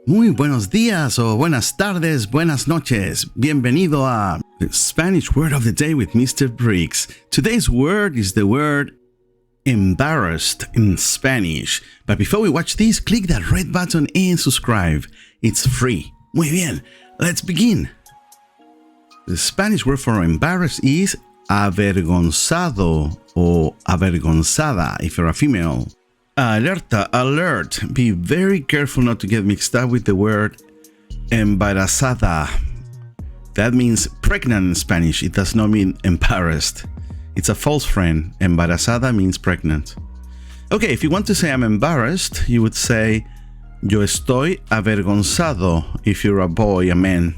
Muy buenos días o buenas tardes, buenas noches. Bienvenido a the Spanish Word of the Day with Mr. Briggs. Today's word is the word embarrassed in Spanish. But before we watch this, click that red button and subscribe. It's free. Muy bien, let's begin. The Spanish word for embarrassed is avergonzado or avergonzada if you're a female. Alerta, alert. Be very careful not to get mixed up with the word embarazada. That means pregnant in Spanish. It does not mean embarrassed. It's a false friend. Embarazada means pregnant. Okay, if you want to say I'm embarrassed, you would say yo estoy avergonzado if you're a boy, a man.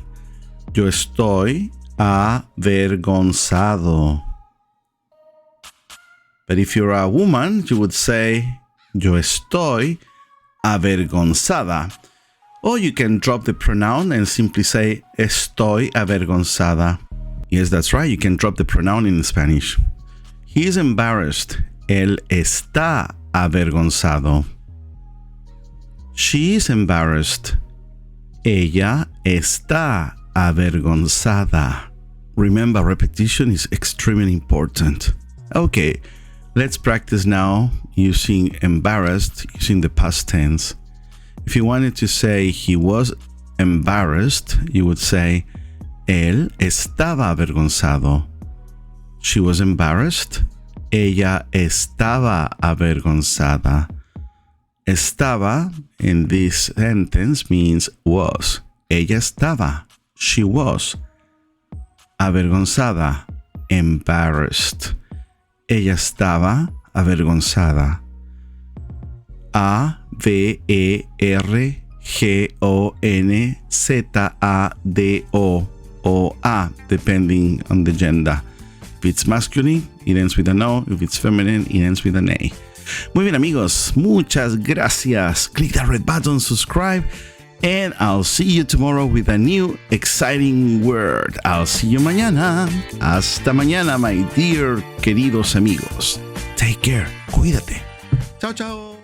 Yo estoy avergonzado. But if you're a woman, you would say yo estoy avergonzada. Or you can drop the pronoun and simply say estoy avergonzada. Yes, that's right. You can drop the pronoun in Spanish. He is embarrassed. Él está avergonzado. She is embarrassed. Ella está avergonzada. Remember, repetition is extremely important. Okay. Let's practice now using embarrassed, using the past tense. If you wanted to say he was embarrassed, you would say él estaba avergonzado. She was embarrassed. Ella estaba avergonzada. Estaba in this sentence means was. Ella estaba. She was. Avergonzada. Embarrassed. Ella estaba avergonzada. Avergonzado o A, depending on the gender. If it's masculine, it ends with an O. If it's feminine, it ends with an A. Muy bien, amigos. Muchas gracias. Click that red button, subscribe, and I'll see you tomorrow with a new exciting word. I'll see you mañana. Hasta mañana, my dear queridos amigos. Take care. Cuídate. Chao, chao.